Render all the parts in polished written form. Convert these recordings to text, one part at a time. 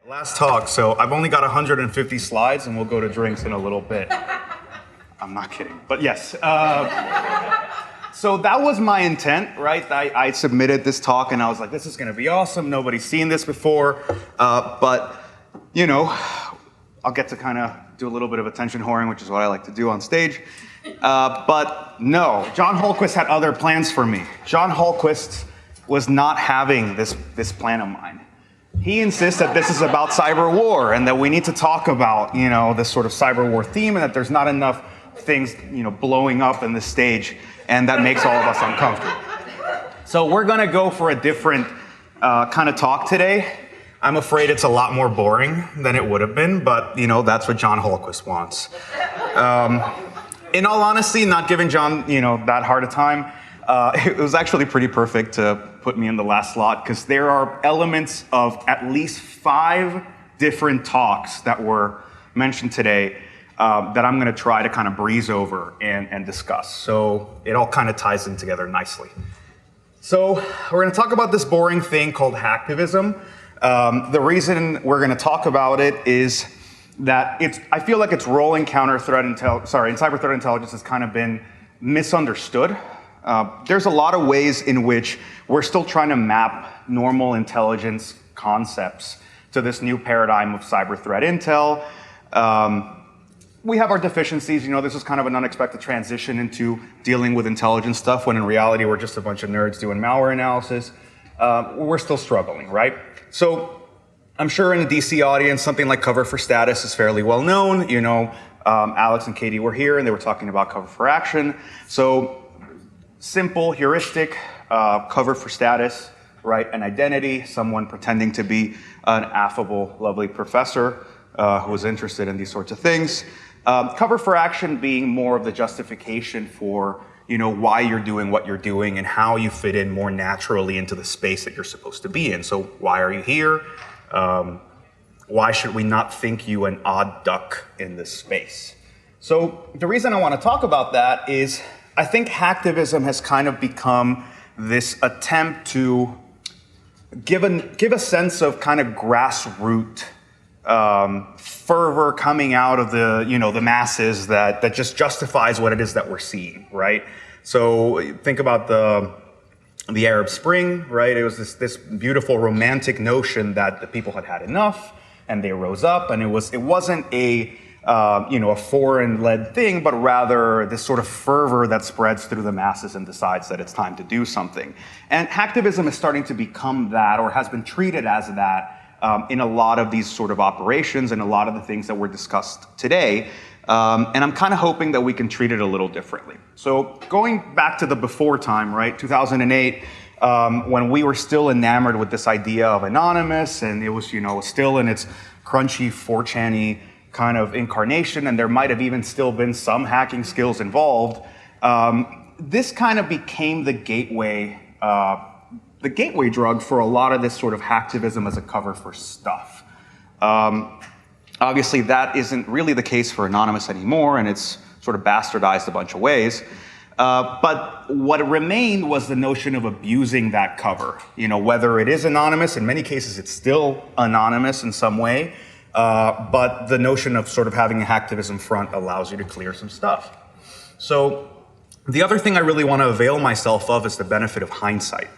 Last talk, so I've only got 150 slides and we'll go to drinks in a little bit. I'm not kidding, but yes. So that was my intent, right? I submitted this talk and I was like, this is gonna be awesome. Nobody's seen this before, but you know, I'll get to kind of do a little bit of attention whoring, which is what I like to do on stage. But no, John Hallquist had other plans for me. John Hallquist was not having this plan of mine. He insists that this is about cyber war and that we need to talk about, you know, this sort of cyber war theme and that there's not enough things, you know, blowing up in the stage, and that makes all of us uncomfortable. So we're gonna go for a different kind of talk today. I'm afraid it's a lot more boring than it would have been, but you know, that's what John Hallquist wants. In all honesty, not giving John, you know, that hard a time, it was actually pretty perfect to put me in the last slot because there are elements of at least 5 different talks that were mentioned today that I'm going to try to kind of breeze over and discuss. So it all kind of ties in together nicely. So we're going to talk about this boring thing called hacktivism. The reason we're going to talk about it is that I feel like its role in in cyber threat intelligence has kind of been misunderstood. There's a lot of ways in which we're still trying to map normal intelligence concepts to this new paradigm of cyber threat intel. We have our deficiencies, you know, this is kind of an unexpected transition into dealing with intelligence stuff when in reality we're just a bunch of nerds doing malware analysis. We're still struggling, right? So I'm sure in the DC audience, something like cover for status is fairly well known. You know, Alex and Katie were here and they were talking about cover for action. So simple heuristic, cover for status, right? An identity, someone pretending to be an affable, lovely professor who is interested in these sorts of things. Cover for action being more of the justification for, you know, why you're doing what you're doing and how you fit in more naturally into the space that you're supposed to be in. So why are you here? Why should we not think you an odd duck in this space? So the reason I want to talk about that is I think hacktivism has kind of become this attempt to give a sense of kind of grassroots fervor coming out of the, you know, the masses that just justifies what it is that we're seeing, right? So think about the Arab Spring, right? It was this beautiful romantic notion that the people had had enough and they rose up, and it wasn't a you know, a foreign-led thing, but rather this sort of fervor that spreads through the masses and decides that it's time to do something. And hacktivism is starting to become that, or has been treated as that, in a lot of these sort of operations and a lot of the things that were discussed today. And I'm kind of hoping that we can treat it a little differently. So going back to the before time, right, 2008, when we were still enamored with this idea of anonymous, and it was, you know, still in its crunchy 4chan-y kind of incarnation, and there might have even still been some hacking skills involved, this kind of became the gateway drug for a lot of this sort of hacktivism as a cover for stuff. Obviously, that isn't really the case for anonymous anymore, and it's sort of bastardized a bunch of ways. But what remained was the notion of abusing that cover. You know, whether it is anonymous, in many cases it's still anonymous in some way, but the notion of sort of having a hacktivism front allows you to clear some stuff. So the other thing I really want to avail myself of is the benefit of hindsight.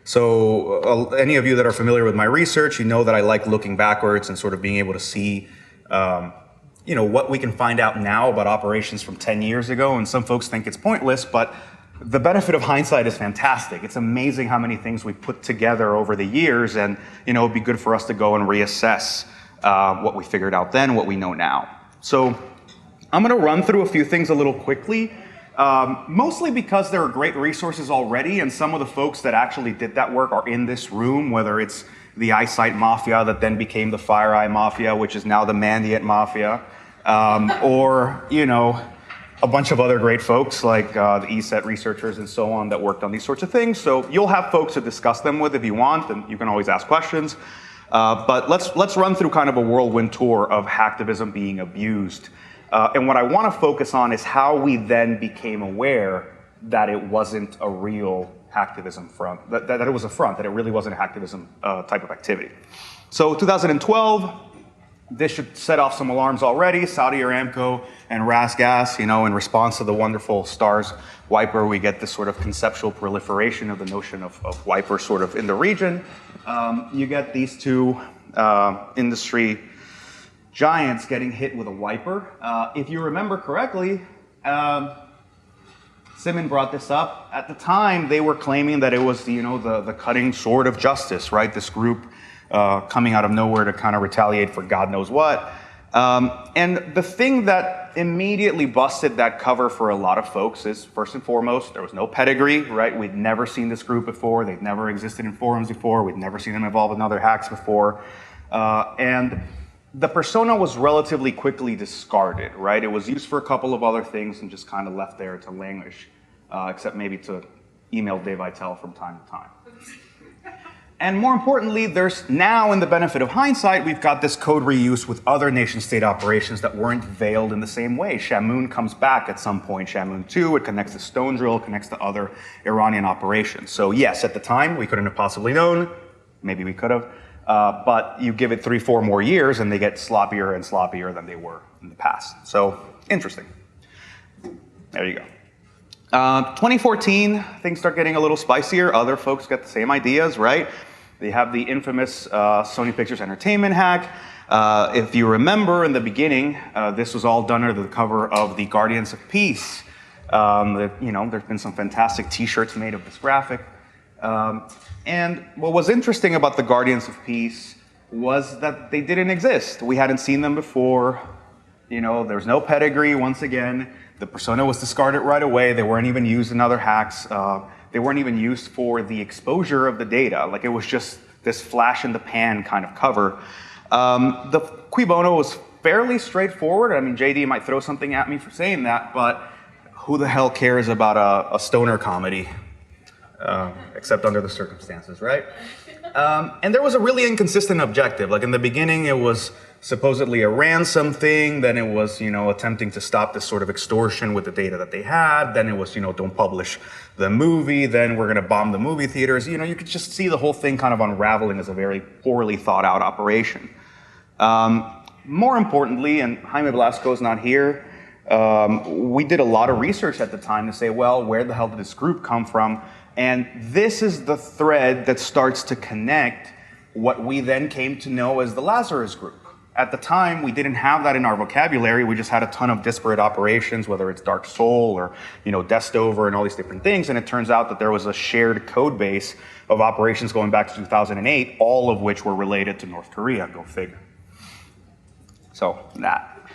So any of you that are familiar with my research, you know that I like looking backwards and sort of being able to see you know, what we can find out now about operations from 10 years ago, and some folks think it's pointless, but the benefit of hindsight is fantastic. It's amazing how many things we put together over the years, and you know, it'd be good for us to go and reassess what we figured out then, what we know now. So I'm gonna run through a few things a little quickly, mostly because there are great resources already, and some of the folks that actually did that work are in this room, whether it's the eyesight mafia that then became the FireEye mafia, which is now the Mandiant mafia, or, you know, a bunch of other great folks like the ESET researchers and so on that worked on these sorts of things. So you'll have folks to discuss them with if you want, and you can always ask questions. But let's run through kind of a whirlwind tour of hacktivism being abused. And what I want to focus on is how we then became aware that it wasn't a real hacktivism front, that it was a front, that it really wasn't a hacktivism type of activity. So 2012, this should set off some alarms already. Saudi Aramco and Ras Gas, in response to the wonderful STARS wiper, we get this sort of conceptual proliferation of the notion of wiper sort of in the region. You get these two industry giants getting hit with a wiper. If you remember correctly, Simon brought this up. At the time, they were claiming that it was the cutting sword of justice, right? This group coming out of nowhere to kind of retaliate for God knows what. And the thing that immediately busted that cover for a lot of folks is, first and foremost, there was no pedigree, right? We'd never seen this group before. They'd never existed in forums before. We'd never seen them involved in other hacks before. And the persona was relatively quickly discarded, right? It was used for a couple of other things and just kind of left there to languish, except maybe to email Dave Vitale from time to time. And more importantly, there's now, in the benefit of hindsight, we've got this code reuse with other nation-state operations that weren't veiled in the same way. Shamoon comes back at some point, Shamoon 2, it connects to Stone Drill, connects to other Iranian operations. So yes, at the time, we couldn't have possibly known, maybe we could have, but you give it 3-4 more years and they get sloppier and sloppier than they were in the past. So, interesting. There you go. 2014, things start getting a little spicier. Other folks get the same ideas, right? They have the infamous Sony Pictures Entertainment hack. If you remember in the beginning, this was all done under the cover of the Guardians of Peace. There's been some fantastic t-shirts made of this graphic. And what was interesting about the Guardians of Peace was that they didn't exist. We hadn't seen them before. There's no pedigree, once again. The persona was discarded right away. They weren't even used in other hacks. They weren't even used for the exposure of the data. Like, it was just this flash in the pan kind of cover. The cui bono was fairly straightforward. I mean, JD might throw something at me for saying that, but who the hell cares about a stoner comedy? Except under the circumstances, right? And there was a really inconsistent objective. Like, in the beginning, it was supposedly a ransom thing, then it was, attempting to stop this sort of extortion with the data that they had, then it was, don't publish the movie, then we're gonna bomb the movie theaters. You could just see the whole thing kind of unraveling as a very poorly thought out operation. More importantly, and Jaime Velasco's not here, we did a lot of research at the time to say, well, where the hell did this group come from? And this is the thread that starts to connect what we then came to know as the Lazarus Group. At the time, we didn't have that in our vocabulary. We just had a ton of disparate operations, whether it's Dark Soul or, Destover and all these different things. And it turns out that there was a shared code base of operations going back to 2008, all of which were related to North Korea. Go figure. So that.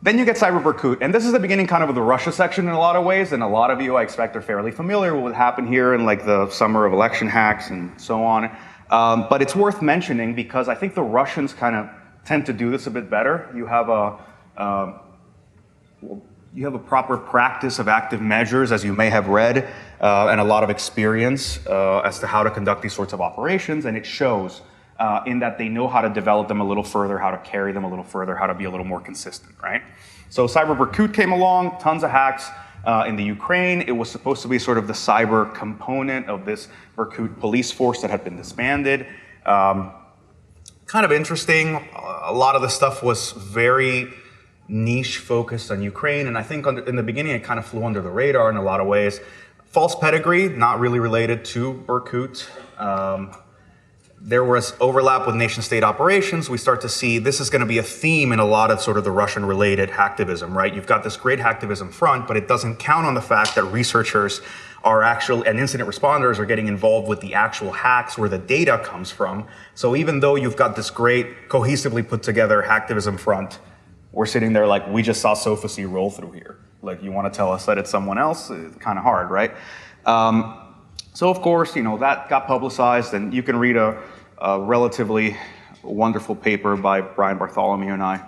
Then you get CyberWarCon, and this is the beginning kind of the Russia section in a lot of ways, and a lot of you, I expect, are fairly familiar with what happened here in like the summer of election hacks and so on. But it's worth mentioning because I think the Russians kind of tend to do this a bit better. You have a proper practice of active measures, as you may have read, and a lot of experience as to how to conduct these sorts of operations, and it shows in that they know how to develop them a little further, how to carry them a little further, how to be a little more consistent, right? So CyberWarCon came along, tons of hacks in the Ukraine. It was supposed to be sort of the cyber component of this Warcon police force that had been disbanded. Kind of interesting. A lot of the stuff was very niche focused on Ukraine, and I think in the beginning it kind of flew under the radar in a lot of ways. False pedigree, not really related to Warcon. There was overlap with nation-state operations. We start to see this is going to be a theme in a lot of sort of the Russian-related hacktivism, right? You've got this great hacktivism front, but it doesn't count on the fact that researchers are and incident responders are getting involved with the actual hacks where the data comes from. So even though you've got this great, cohesively put together hacktivism front, we're sitting there like, we just saw Sophosy roll through here. Like, you want to tell us that it's someone else? It's kind of hard, right? So of course, that got publicized, and you can read a relatively wonderful paper by Brian Bartholomew and I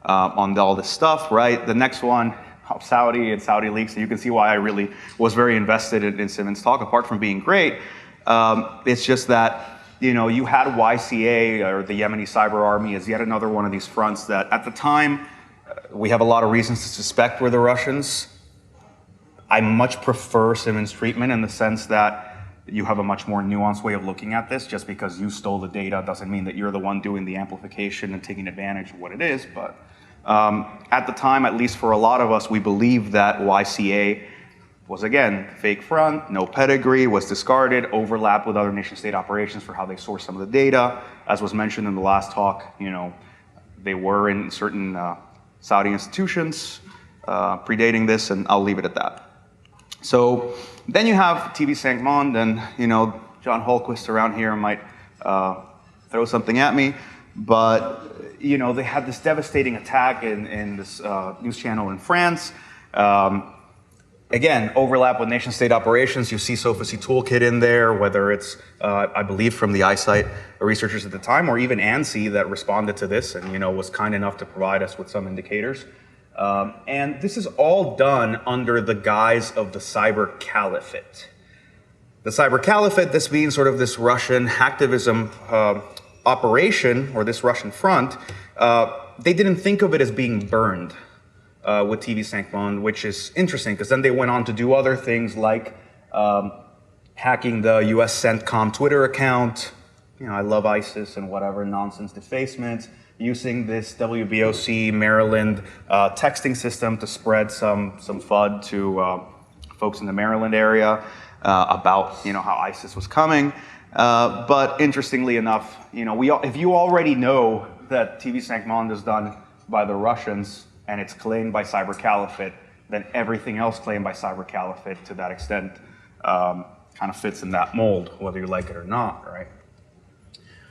on all this stuff, right? The next one, Saudi and Saudi leaks, and you can see why I really was very invested in Simon's talk, apart from being great. It's just that, you had YCA, or the Yemeni Cyber Army, as yet another one of these fronts that at the time, we have a lot of reasons to suspect were the Russians. I much prefer Simon's treatment in the sense that you have a much more nuanced way of looking at this. Just because you stole the data doesn't mean that you're the one doing the amplification and taking advantage of what it is. But at the time, at least for a lot of us, we believed that YCA was, again, fake front, no pedigree, was discarded, overlapped with other nation-state operations for how they source some of the data. As was mentioned in the last talk, they were in certain Saudi institutions predating this, and I'll leave it at that. So then you have TV Cinq Monde, and John Holquist around here might throw something at me, but they had this devastating attack in this news channel in France. Again, overlap with nation-state operations. You see Sophisy Toolkit in there, whether it's, I believe, from the eyesight researchers at the time, or even ANSI that responded to this and was kind enough to provide us with some indicators. And this is all done under the guise of the Cyber Caliphate. The Cyber Caliphate, this being sort of this Russian hacktivism operation, or this Russian front, they didn't think of it as being burned with TV Cinq Monde, which is interesting because then they went on to do other things like hacking the US CENTCOM Twitter account, I love ISIS and whatever nonsense defacement, using this WBOC Maryland texting system to spread some FUD to folks in the Maryland area about how ISIS was coming. But interestingly enough, if you already know that TV Cinq Monde is done by the Russians and it's claimed by Cyber Caliphate, then everything else claimed by Cyber Caliphate to that extent kind of fits in that mold, whether you like it or not, right?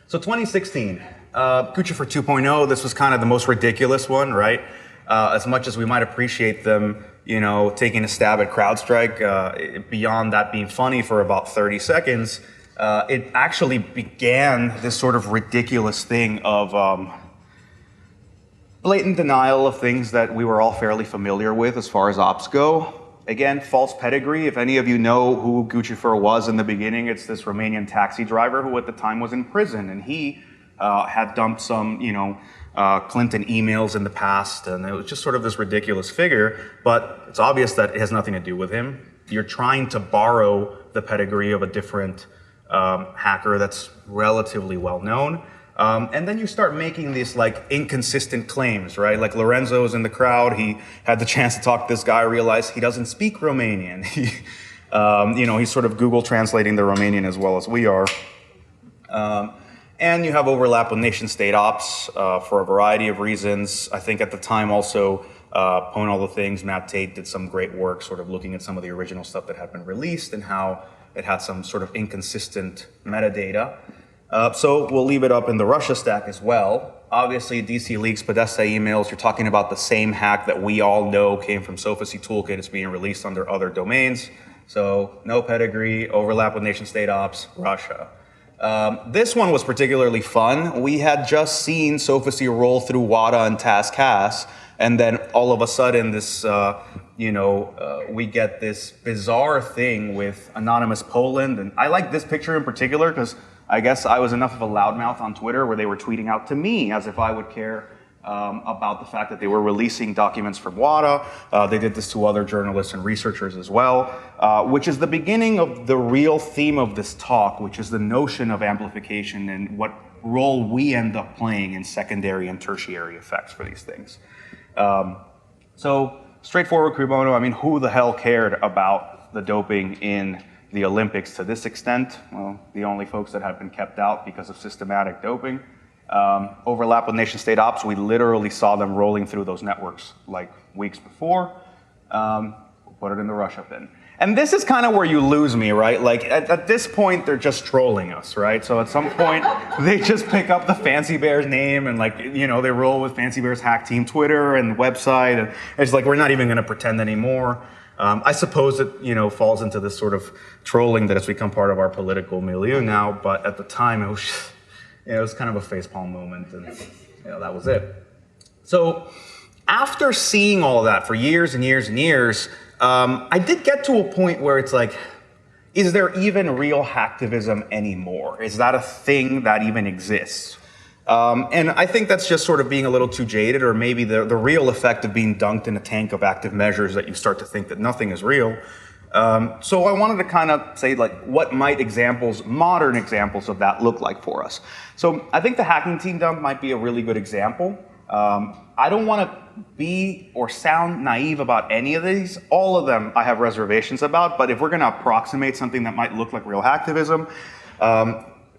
So 2016, Guccifer 2.0, this was kind of the most ridiculous one, right? As much as we might appreciate them, taking a stab at CrowdStrike, beyond that being funny for about 30 seconds, it actually began this sort of ridiculous thing of blatant denial of things that we were all fairly familiar with as far as ops go. Again, false pedigree. If any of you know who Guccifer was in the beginning, it's this Romanian taxi driver who at the time was in prison, and he had dumped some, Clinton emails in the past, and it was just sort of this ridiculous figure, but it's obvious that it has nothing to do with him. You're trying to borrow the pedigree of a different hacker that's relatively well known. And then you start making these inconsistent claims, right? Like Lorenzo's in the crowd. He had the chance to talk to this guy, realized he doesn't speak Romanian. He's sort of Google translating the Romanian as well as we are. And you have overlap with nation-state ops for a variety of reasons. I think at the time also, Pwn All the Things, Matt Tate did some great work sort of looking at some of the original stuff that had been released and how it had some sort of inconsistent metadata. So we'll leave it up in the Russia stack as well. Obviously, DC Leaks, Podesta emails, you're talking about the same hack that we all know came from Sophisy Toolkit. It's being released under other domains. So no pedigree, overlap with nation-state ops, Russia. This one was particularly fun. We had just seen Sophisy roll through WADA and TASCAS, and then all of a sudden this, we get this bizarre thing with Anonymous Poland. And I like this picture in particular because I guess I was enough of a loudmouth on Twitter where they were tweeting out to me as if I would care about the fact that they were releasing documents from WADA. They did this to other journalists and researchers as well, which is the beginning of the real theme of this talk, which is the notion of amplification and what role we end up playing in secondary and tertiary effects for these things. So straightforward cui bono, I mean, who the hell cared about the doping in the Olympics to this extent? Well, the only folks that have been kept out because of systematic doping. Overlap with nation-state ops, we literally saw them rolling through those networks like weeks before. We'll put it in the Russia bin. And this is kind of where you lose me, right? Like at this point, they're just trolling us, right? So at some point, they just pick up the Fancy Bears name and they roll with Fancy Bears Hack Team Twitter and website. And it's like, we're not even going to pretend anymore. I suppose it, falls into this sort of trolling that has become part of our political milieu now, but at the time it was kind of a facepalm moment, and that was it. So after seeing all of that for years and years and years, I did get to a point where it's like, is there even real hacktivism anymore? Is that a thing that even exists? And I think that's just sort of being a little too jaded, or maybe the real effect of being dunked in a tank of active measures that you start to think that nothing is real. So I wanted to kind of say, like, what might modern examples of that look like for us? So I think the hacking team dump might be a really good example. I don't want to be or sound naive about any of these. All of them I have reservations about, but if we're going to approximate something that might look like real hacktivism,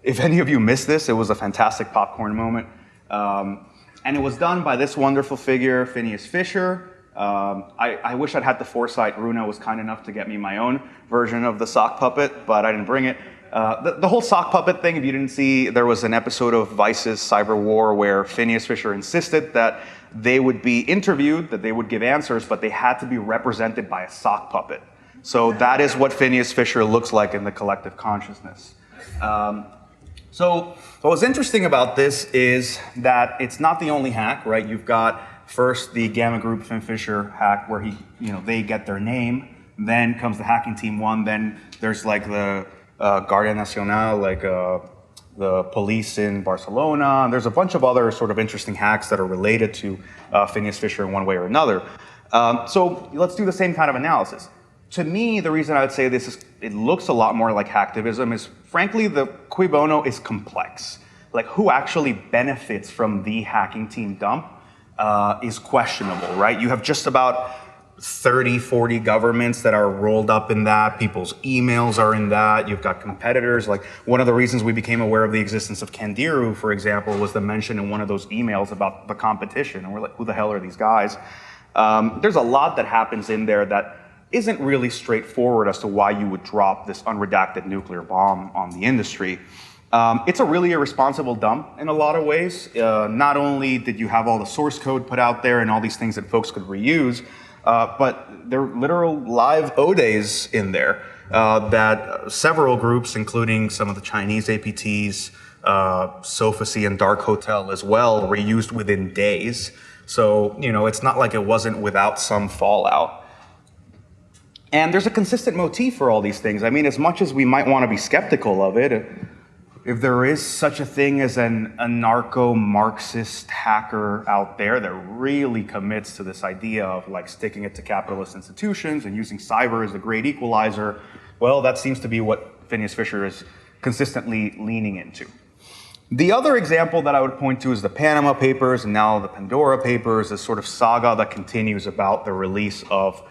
if any of you missed this, it was a fantastic popcorn moment. And it was done by this wonderful figure, Phineas Fisher. I wish I'd had the foresight. Runa was kind enough to get me my own version of the sock puppet, but I didn't bring it. The whole sock puppet thing, if you didn't see, there was an episode of Vice's Cyber War where Phineas Fisher insisted that they would be interviewed, that they would give answers, but they had to be represented by a sock puppet. So that is what Phineas Fisher looks like in the collective consciousness. So what was interesting about this is that it's not the only hack, right? You've got first the Gamma Group Finn Fisher hack where they get their name, then comes the hacking team one, then there's like the Guardia Nacional, like the police in Barcelona, and there's a bunch of other sort of interesting hacks that are related to Phineas Fisher in one way or another. So let's do the same kind of analysis. To me, the reason I would say it looks a lot more like hacktivism is, frankly, the cui bono is complex. Like, who actually benefits from the hacking team dump is questionable, right? You have just about 30, 40 governments that are rolled up in that. People's emails are in that. You've got competitors. Like, one of the reasons we became aware of the existence of Candiru, for example, was the mention in one of those emails about the competition. And we're like, who the hell are these guys? There's a lot that happens in there that isn't really straightforward as to why you would drop this unredacted nuclear bomb on the industry. It's a really irresponsible dump in a lot of ways. Not only did you have all the source code put out there and all these things that folks could reuse, but there are literal live ODAs in there that several groups, including some of the Chinese APTs, Sophosy and Dark Hotel as well, reused within days. So, it's not like it wasn't without some fallout. And there's a consistent motif for all these things. I mean, as much as we might want to be skeptical of it, if there is such a thing as a anarcho-Marxist hacker out there that really commits to this idea of like sticking it to capitalist institutions and using cyber as a great equalizer, well, that seems to be what Phineas Fisher is consistently leaning into. The other example that I would point to is the Panama Papers and now the Pandora Papers, this sort of saga that continues about the release of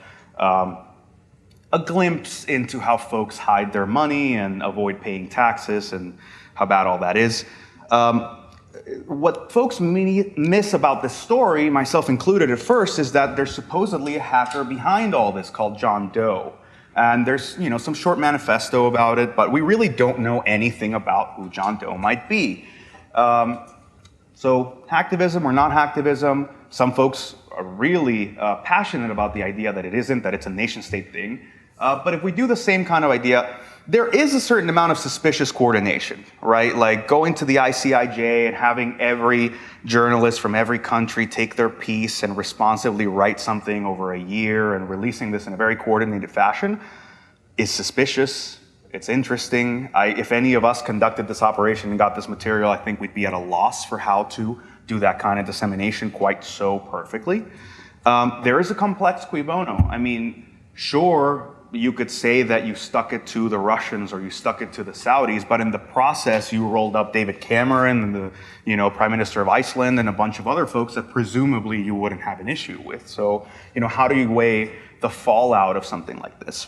a glimpse into how folks hide their money and avoid paying taxes and how bad all that is. What folks miss about this story, myself included at first, is that there's supposedly a hacker behind all this called John Doe. And there's some short manifesto about it, but we really don't know anything about who John Doe might be. So hacktivism or not hacktivism, some folks are really passionate about the idea that it isn't, that it's a nation state thing. But if we do the same kind of idea, there is a certain amount of suspicious coordination, right? Like going to the ICIJ and having every journalist from every country take their piece and responsively write something over a year and releasing this in a very coordinated fashion is suspicious. It's interesting. If any of us conducted this operation and got this material, I think we'd be at a loss for how to do that kind of dissemination quite so perfectly. There is a complex cui bono. I mean, sure, you could say that you stuck it to the Russians or you stuck it to the Saudis, but in the process, you rolled up David Cameron and the Prime Minister of Iceland and a bunch of other folks that presumably you wouldn't have an issue with. So, how do you weigh the fallout of something like this?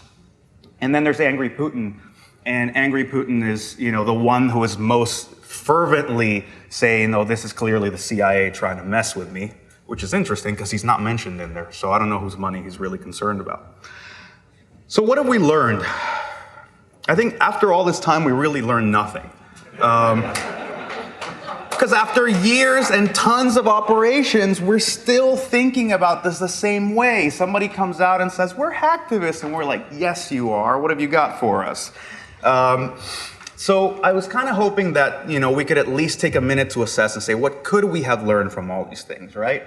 And then there's Angry Putin. And Angry Putin is, the one who is most fervently saying, "Oh, this is clearly the CIA trying to mess with me," which is interesting because he's not mentioned in there. So I don't know whose money he's really concerned about. So what have we learned? I think after all this time, we really learned nothing. Because after years and tons of operations, we're still thinking about this the same way. Somebody comes out and says, "We're hacktivists," and we're like, "Yes, you are. What have you got for us?" So I was kind of hoping that we could at least take a minute to assess and say, what could we have learned from all these things, right?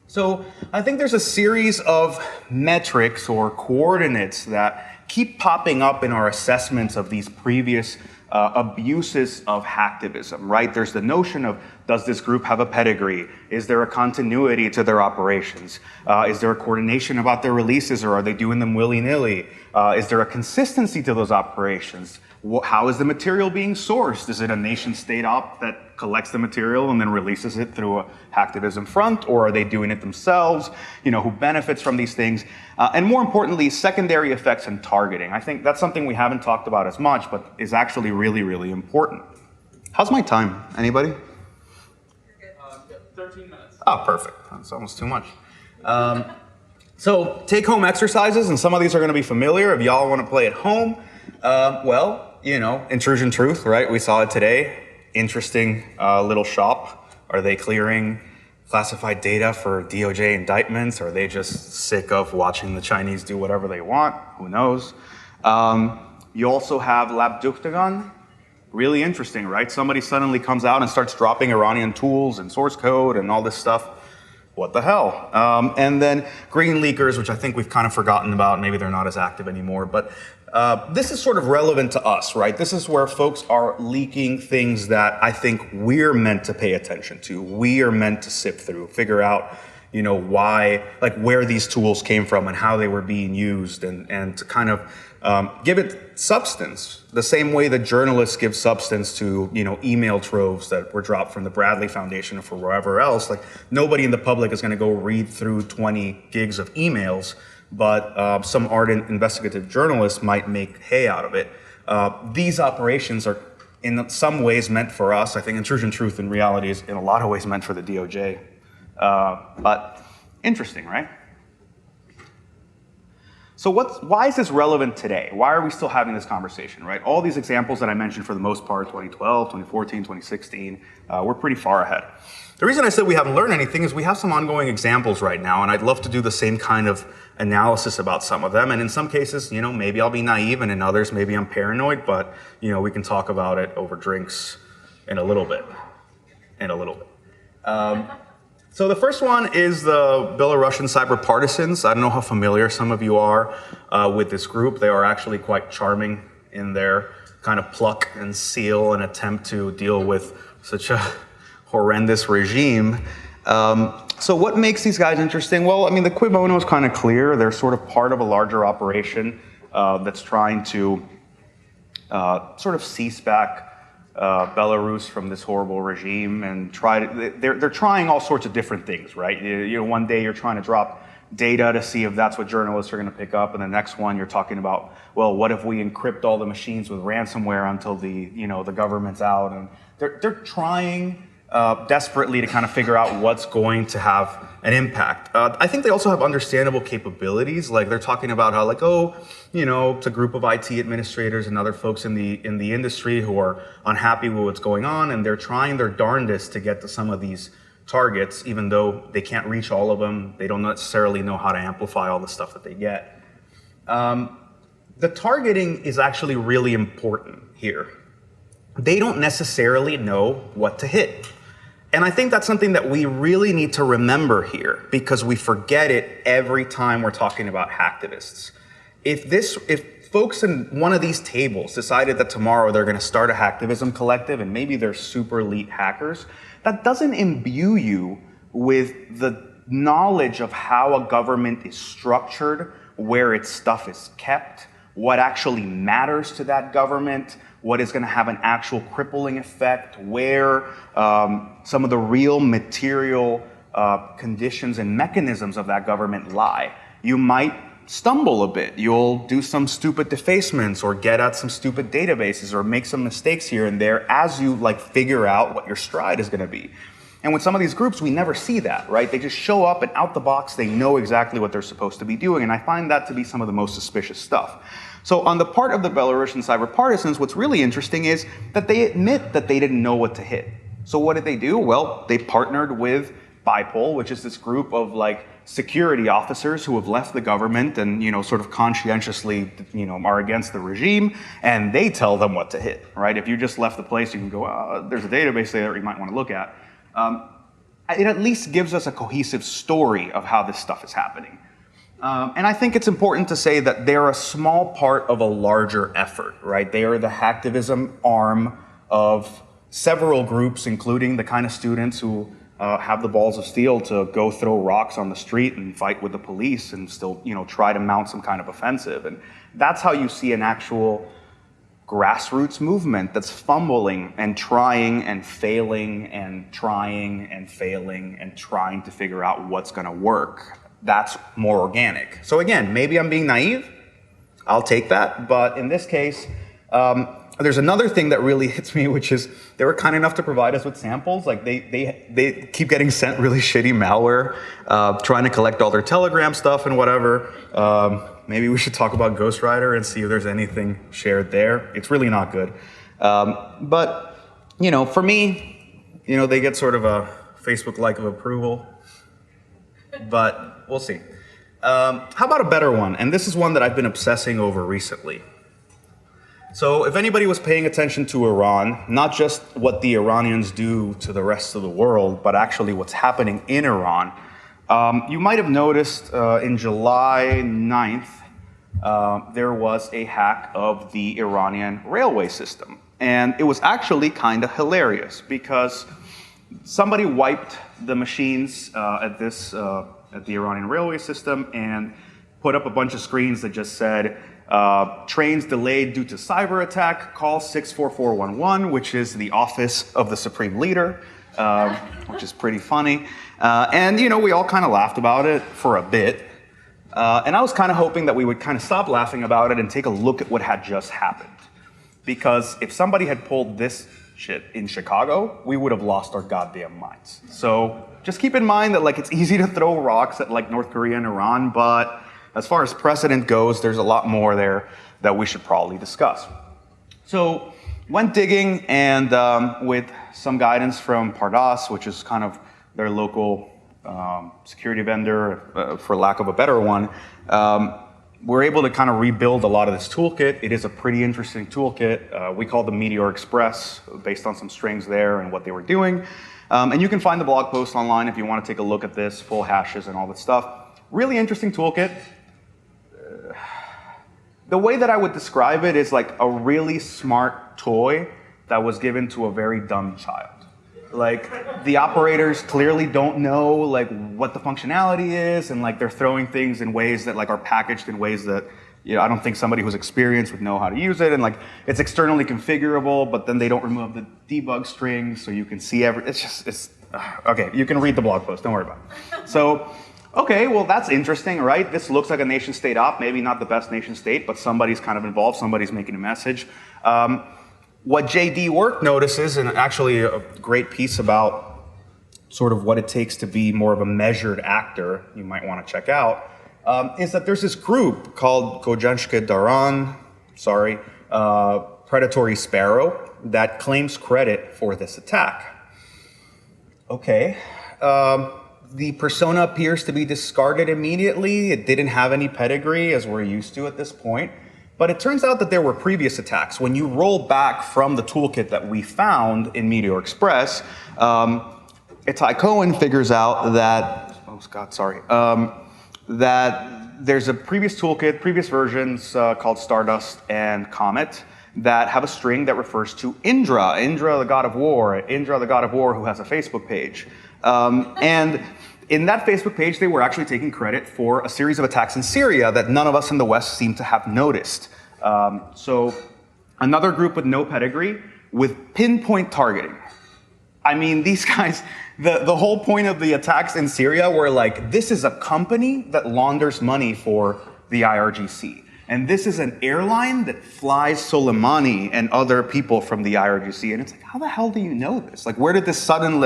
So I think there's a series of metrics or coordinates that keep popping up in our assessments of these previous abuses of hacktivism, right? There's the notion of Does this group have a pedigree? Is there a continuity to their operations? Is there a coordination about their releases, or are they doing them willy-nilly? Is there a consistency to those operations? How is the material being sourced? Is it a nation state op that collects the material and then releases it through a hacktivism front, or are they doing it themselves? Who benefits from these things? And more importantly, secondary effects and targeting. I think that's something we haven't talked about as much, but is actually really, really important. How's my time? Anybody? 13 minutes. Oh, perfect. That's almost too much. So take-home exercises, and some of these are going to be familiar if y'all want to play at home. Intrusion truth, right? We saw it today. Interesting little shop. Are they clearing classified data for DOJ indictments? Or are they just sick of watching the Chinese do whatever they want? Who knows? You also have Labductagon. Really interesting, right? Somebody suddenly comes out and starts dropping Iranian tools and source code and all this stuff. What the hell? And then green leakers, which I think we've kind of forgotten about. Maybe they're not as active anymore. But this is sort of relevant to us, right? This is where folks are leaking things that I think we're meant to pay attention to. We are meant to sift through, figure out, why, like where these tools came from and how they were being used, and to kind of give it substance, the same way that journalists give substance to, email troves that were dropped from the Bradley Foundation or from wherever else. Like, nobody in the public is going to go read through 20 gigs of emails, but some ardent investigative journalists might make hay out of it. These operations are in some ways meant for us. I think Intrusion Truth in reality is in a lot of ways meant for the DOJ. But interesting, right? So why is this relevant today? Why are we still having this conversation, right? All these examples that I mentioned for the most part, 2012, 2014, 2016, we're pretty far ahead. The reason I said we haven't learned anything is we have some ongoing examples right now, and I'd love to do the same kind of analysis about some of them. And in some cases, maybe I'll be naive, and in others, maybe I'm paranoid, but, we can talk about it over drinks in a little bit. So the first one is the Belarusian cyber partisans. I don't know how familiar some of you are with this group. They are actually quite charming in their kind of pluck and seal and attempt to deal with such a horrendous regime. So what makes these guys interesting? Well, the quid bono is kind of clear. They're sort of part of a larger operation that's trying to sort of cease back Belarus from this horrible regime, and they're trying all sorts of different things, right? One day you're trying to drop data to see if that's what journalists are going to pick up, and the next one you're talking about, well, what if we encrypt all the machines with ransomware until the government's out? And they're trying desperately to kind of figure out what's going to have an impact. I think they also have understandable capabilities. Like, they're talking about how, it's a group of IT administrators and other folks in the industry who are unhappy with what's going on, and they're trying their darndest to get to some of these targets, even though they can't reach all of them. They don't necessarily know how to amplify all the stuff that they get. The targeting is actually really important here. They don't necessarily know what to hit. And I think that's something that we really need to remember here, because we forget it every time we're talking about hacktivists. If folks in one of these tables decided that tomorrow they're going to start a hacktivism collective, and maybe they're super elite hackers, that doesn't imbue you with the knowledge of how a government is structured, where its stuff is kept, what actually matters to that government, what is going to have an actual crippling effect, where some of the real material conditions and mechanisms of that government lie. You might stumble a bit. You'll do some stupid defacements or get at some stupid databases or make some mistakes here and there as you figure out what your stride is going to be. And with some of these groups, we never see that, right? They just show up and out the box, they know exactly what they're supposed to be doing. And I find that to be some of the most suspicious stuff. So on the part of the Belarusian cyber partisans, what's really interesting is that they admit that they didn't know what to hit. So what did they do? Well, they partnered with BIPOL, which is this group of security officers who have left the government and sort of conscientiously are against the regime, and they tell them what to hit, right? If you just left the place, you can go, there's a database there that you might want to look at. It at least gives us a cohesive story of how this stuff is happening. And I think it's important to say that they're a small part of a larger effort, right? They are the hacktivism arm of several groups, including the kind of students who have the balls of steel to go throw rocks on the street and fight with the police and still, try to mount some kind of offensive. And that's how you see an actual grassroots movement that's fumbling and trying and failing and trying and failing and trying to figure out what's going to work. That's more organic. So again, maybe I'm being naive. I'll take that. But in this case, there's another thing that really hits me, which is they were kind enough to provide us with samples. Like they keep getting sent really shitty malware, trying to collect all their Telegram stuff and whatever. Maybe we should talk about Ghostwriter and see if there's anything shared there. It's really not good. But, for me, they get sort of a Facebook like of approval. But we'll see. How about a better one? And this is one that I've been obsessing over recently. So if anybody was paying attention to Iran, not just what the Iranians do to the rest of the world, but actually what's happening in Iran, you might have noticed in July 9th, there was a hack of the Iranian railway system. And it was actually kind of hilarious because somebody wiped the machines at the Iranian railway system and put up a bunch of screens that just said, trains delayed due to cyber attack, call 64411, which is the office of the Supreme Leader, which is pretty funny. And, we all kind of laughed about it for a bit. And I was kind of hoping that we would kind of stop laughing about it and take a look at what had just happened. Because if somebody had pulled this shit in Chicago, we would have lost our goddamn minds. So just keep in mind that it's easy to throw rocks at North Korea and Iran, but as far as precedent goes, there's a lot more there that we should probably discuss. So went digging, and with some guidance from Pardas, which is kind of their local security vendor, for lack of a better one, we're able to kind of rebuild a lot of this toolkit. It is a pretty interesting toolkit. We call the Meteor Express, based on some strings there and what they were doing. And you can find the blog post online if you want to take a look at this, full hashes and all that stuff. Really interesting toolkit. The way that I would describe it is like a really smart toy that was given to a very dumb child. The operators clearly don't know what the functionality is, and they're throwing things in ways that are packaged in ways that I don't think somebody who's experienced would know how to use it, and it's externally configurable, but then they don't remove the debug strings so you can see it's okay, you can read the blog post, don't worry about it. So okay, well that's interesting, right? This looks like a nation state op, maybe not the best nation state, but somebody's kind of involved, somebody's making a message. What JD Work notices, and actually a great piece about sort of what it takes to be more of a measured actor, you might want to check out, is that there's this group called Gojanshka Daran, Predatory Sparrow, that claims credit for this attack. Okay. The persona appears to be discarded immediately. It didn't have any pedigree, as we're used to at this point. But it turns out that there were previous attacks. When you roll back from the toolkit that we found in Meteor Express, Itai Cohen figures out that, that there's a previous toolkit, previous versions called Stardust and Comet, that have a string that refers to Indra the god of war, who has a Facebook page. And in that Facebook page, they were actually taking credit for a series of attacks in Syria that none of us in the West seem to have noticed. So another group with no pedigree with pinpoint targeting. I mean, these guys, the whole point of the attacks in Syria were this is a company that launders money for the IRGC. And this is an airline that flies Soleimani and other people from the IRGC. And it's how the hell do you know this? Where did this sudden,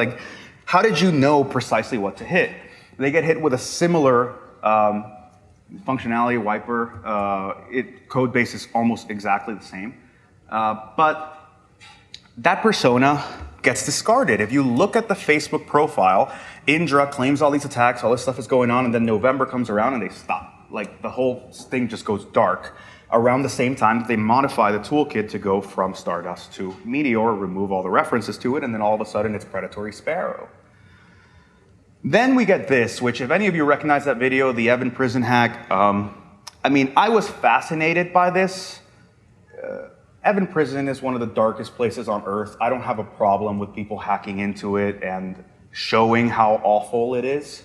how did you know precisely what to hit? They get hit with a similar functionality wiper. Code base is almost exactly the same. But that persona gets discarded. If you look at the Facebook profile, Indra claims all these attacks, all this stuff is going on, and then November comes around and they stop. The whole thing just goes dark. Around the same time, they modify the toolkit to go from Stardust to Meteor, remove all the references to it, and then all of a sudden it's Predatory Sparrow. Then we get this, which if any of you recognize that video, the Evan prison hack, I mean, I was fascinated by this. Evin Prison is one of the darkest places on earth. I don't have a problem with people hacking into it and showing how awful it is.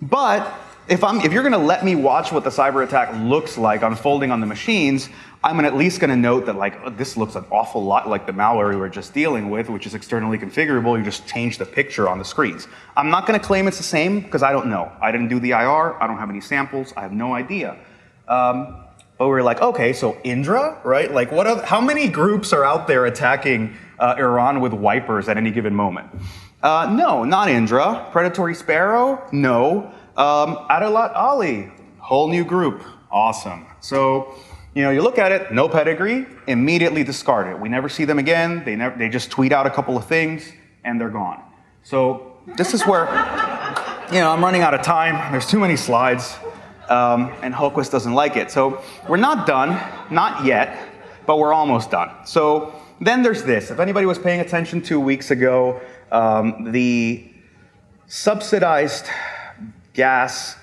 But if you're going to let me watch what the cyber attack looks like unfolding on the machines, I'm at least going to note that like, oh, this looks an awful lot like the malware we were just dealing with, which is externally configurable. You just change the picture on the screens. I'm not going to claim it's the same because I don't know. I didn't do the IR. I don't have any samples. I have no idea. But we were like, okay, so Indra, right? Like, how many groups are out there attacking Iran with wipers at any given moment? No, not Indra. Predatory Sparrow? No. Adalat Ali, whole new group. Awesome. So, you look at it, no pedigree, immediately discard it. We never see them again. They just tweet out a couple of things, and they're gone. So this is where, I'm running out of time. There's too many slides. And Hultquist doesn't like it. So we're not done, not yet, but we're almost done. So then there's this. If anybody was paying attention 2 weeks ago, the subsidized gas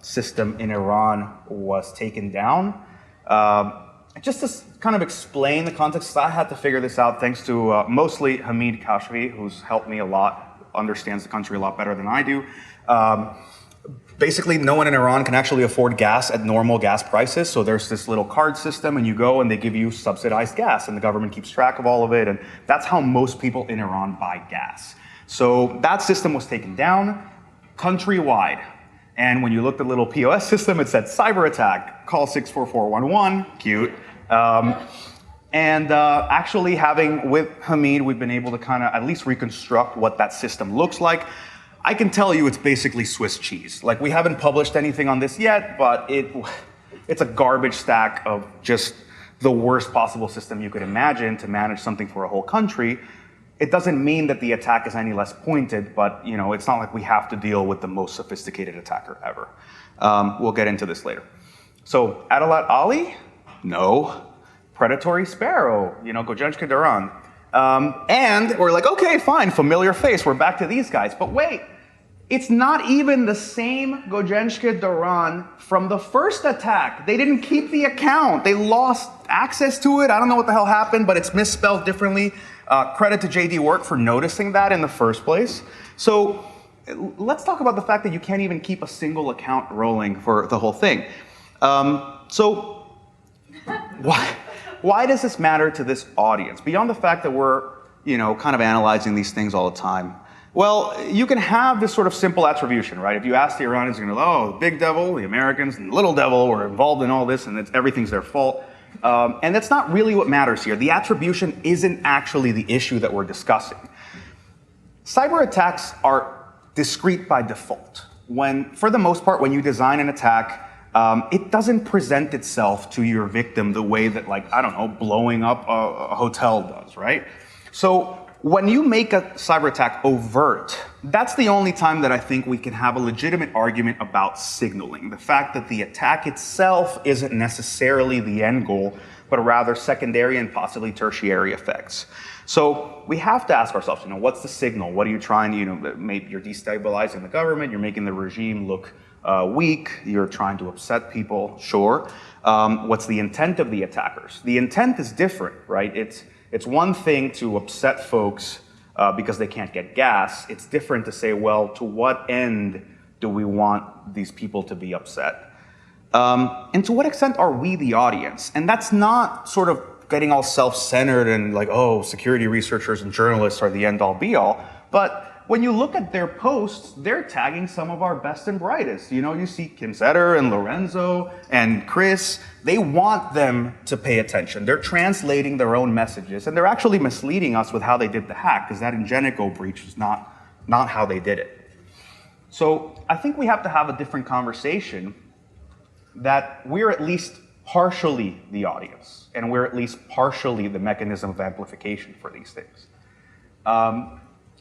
system in Iran was taken down. Just to kind of explain the context, I had to figure this out thanks to mostly Hamid Kashfi, who's helped me a lot, understands the country a lot better than I do. Basically, no one in Iran can actually afford gas at normal gas prices. So there's this little card system, and you go and they give you subsidized gas, and the government keeps track of all of it. And that's how most people in Iran buy gas. So that system was taken down countrywide. And when you looked at the little POS system, it said cyber attack, call 64411, cute. Actually with Hamid, we've been able to kind of at least reconstruct what that system looks like. I can tell you it's basically Swiss cheese. Like, we haven't published anything on this yet, but it's a garbage stack of just the worst possible system you could imagine to manage something for a whole country. It doesn't mean that the attack is any less pointed, but it's not like we have to deal with the most sophisticated attacker ever. We'll get into this later. So Adalat Ali? No. Predatory Sparrow, Gojenchka Duran. And we're like, okay, fine, familiar face, we're back to these guys. But wait, it's not even the same Gojenchka Duran from the first attack. They didn't keep the account. They lost access to it. I don't know what the hell happened, but it's misspelled differently. Credit to JD Work for noticing that in the first place. So let's talk about the fact that you can't even keep a single account rolling for the whole thing. So why does this matter to this audience? Beyond the fact that we're, kind of analyzing these things all the time. Well, you can have this sort of simple attribution, right? If you ask the Iranians, you're going to go, oh, the big devil, the Americans, and the little devil were involved in all this, and everything's their fault. And that's not really what matters here. The attribution isn't actually the issue that we're discussing. Cyber attacks are discrete by default. For the most part, when you design an attack, it doesn't present itself to your victim the way that, blowing up a hotel does, right? So when you make a cyber attack overt, that's the only time that I think we can have a legitimate argument about signaling. The fact that the attack itself isn't necessarily the end goal, but rather secondary and possibly tertiary effects. So we have to ask ourselves, what's the signal? What are you trying to, maybe you're destabilizing the government, you're making the regime look weak, you're trying to upset people, sure. What's the intent of the attackers? The intent is different, right? It's one thing to upset folks because they can't get gas. It's different to say, well, to what end do we want these people to be upset? And to what extent are we the audience? And that's not sort of getting all self-centered and like, oh, security researchers and journalists are the end-all be-all. But when you look at their posts, they're tagging some of our best and brightest. You see Kim Setter and Lorenzo and Chris. They want them to pay attention. They're translating their own messages, and they're actually misleading us with how they did the hack, because that Ingenico breach is not how they did it. So I think we have to have a different conversation that we're at least partially the audience, and we're at least partially the mechanism of amplification for these things.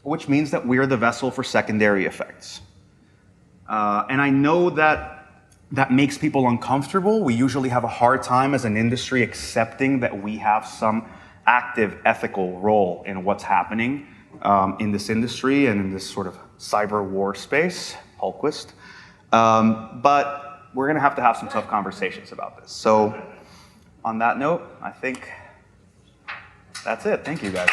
Which means that we're the vessel for secondary effects. And I know that makes people uncomfortable. We usually have a hard time as an industry accepting that we have some active ethical role in what's happening in this industry and in this sort of cyber war space, Hultquist. But we're gonna have to have some tough conversations about this. So on that note, I think That's it. Thank you, guys.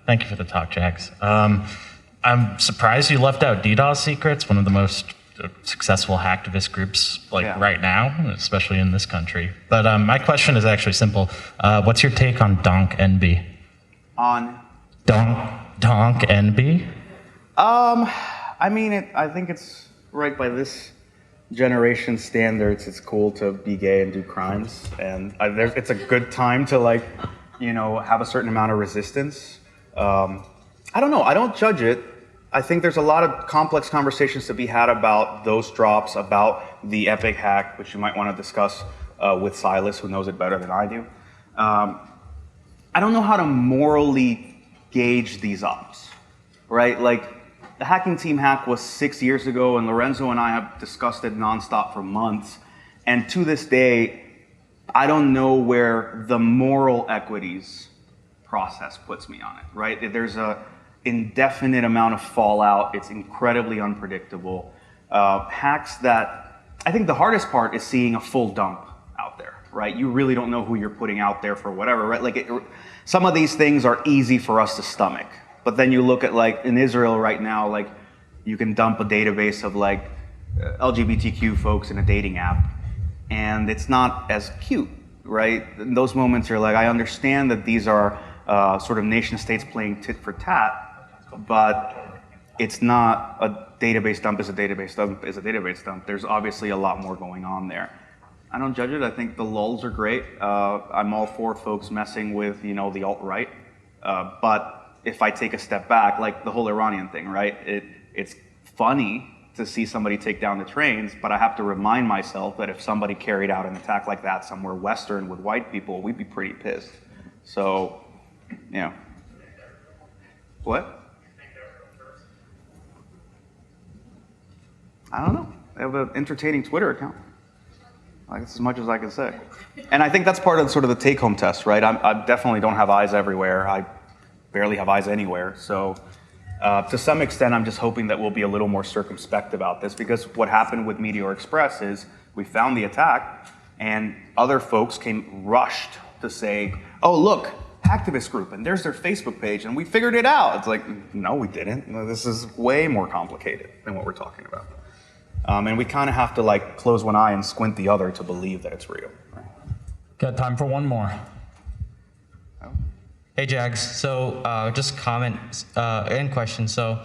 Thank you for the talk, Jax. I'm surprised you left out DDoS Secrets, one of the most successful hacktivist groups right now, especially in this country. But my question is actually simple. What's your take on Donk NB? On? Donk NB? I mean, I think it's right by this generation standards. It's cool to be gay and do crimes, and it's a good time to have a certain amount of resistance. I don't know. I don't judge it. I think there's a lot of complex conversations to be had about those drops, about the Epic hack, which you might want to discuss with Silas, who knows it better than I do. I don't know how to morally gauge these ops, right? Like, the hacking team hack was 6 years ago, and Lorenzo and I have discussed it nonstop for months. And to this day, I don't know where the moral equities process puts me on it, right? There's a indefinite amount of fallout. It's incredibly unpredictable. Hacks that, I think the hardest part is seeing a full dump out there, right? You really don't know who you're putting out there for whatever, right? Some of these things are easy for us to stomach. But then you look at in Israel right now, you can dump a database of LGBTQ folks in a dating app, and it's not as cute, right? In those moments you're I understand that these are sort of nation states playing tit for tat, but it's not a database dump is a database dump is a database dump. There's obviously a lot more going on there. I don't judge it. I think the lulls are great. I'm all for folks messing with, the alt-right. But if I take a step back, like the whole Iranian thing, right? It's funny to see somebody take down the trains, but I have to remind myself that if somebody carried out an attack like that somewhere Western with white people, we'd be pretty pissed. So, What? I don't know. They have an entertaining Twitter account. That's as much as I can say. And I think that's part of sort of the take-home test, right? I definitely don't have eyes everywhere. I barely have eyes anywhere. So to some extent, I'm just hoping that we'll be a little more circumspect about this, because what happened with Meteor Express is we found the attack and other folks came rushed to say, oh, look, hacktivist group, and there's their Facebook page, and we figured it out. It's no, we didn't. No, this is way more complicated than what we're talking about. And we kind of have to close one eye and squint the other to believe that it's real. Got time for one more. Oh. Hey, Jags. So just comment and question. So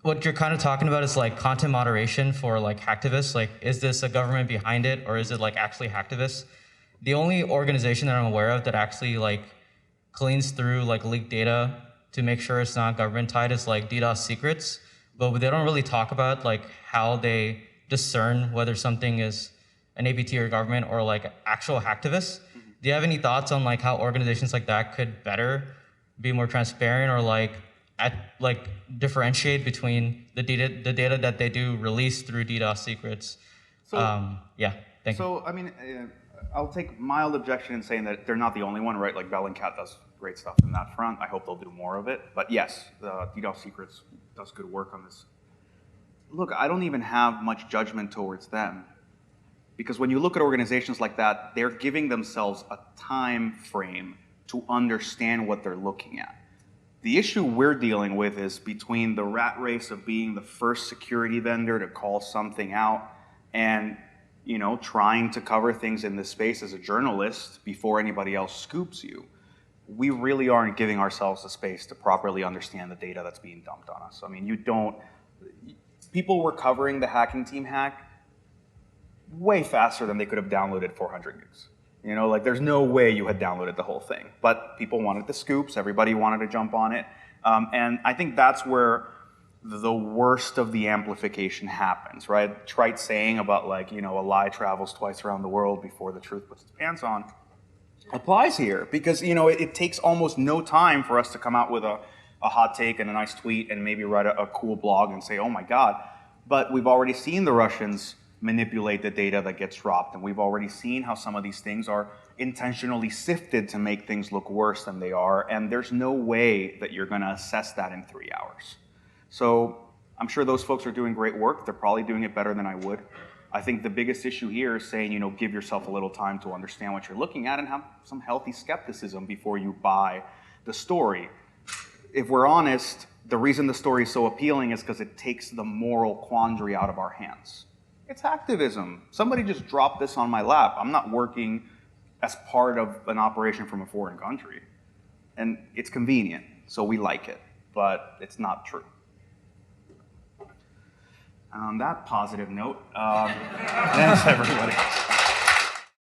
what you're kind of talking about is content moderation for hacktivists. Is this a government behind it, or is it actually hacktivists? The only organization that I'm aware of that actually cleans through leaked data to make sure it's not government tied is DDoS Secrets. But they don't really talk about how they discern whether something is an APT or government or actual hacktivists. Mm-hmm. Do you have any thoughts on how organizations like that could better be more transparent or differentiate between the data that they do release through DDoS Secrets? So, yeah, thank you. So I mean, I'll take mild objection in saying that they're not the only one, right? Bellingcat does great stuff in that front. I hope they'll do more of it. But yes, the DDoS Secrets does good work on this. Look, I don't even have much judgment towards them, because when you look at organizations like that, they're giving themselves a time frame to understand what they're looking at. The issue we're dealing with is between the rat race of being the first security vendor to call something out and trying to cover things in this space as a journalist before anybody else scoops you. We really aren't giving ourselves the space to properly understand the data that's being dumped on us. I mean, people were covering the hacking team hack way faster than they could have downloaded 400 gigs. There's no way you had downloaded the whole thing, but people wanted the scoops, everybody wanted to jump on it. And I think that's where the worst of the amplification happens, right? Trite saying about a lie travels twice around the world before the truth puts its pants on applies here, because it takes almost no time for us to come out with a hot take and a nice tweet and maybe write a cool blog and say, oh my God. But we've already seen the Russians manipulate the data that gets dropped, and we've already seen how some of these things are intentionally sifted to make things look worse than they are, and there's no way that you're going to assess that in 3 hours. So I'm sure those folks are doing great work. They're probably doing it better than I would. I think the biggest issue here is saying, you know, give yourself a little time to understand what you're looking at and have some healthy skepticism before you buy the story. If we're honest, the reason the story is so appealing is because it takes the moral quandary out of our hands. It's activism. Somebody just dropped this on my lap. I'm not working as part of an operation from a foreign country. And it's convenient, so we like it, but it's not true. And on that positive note, thanks everybody.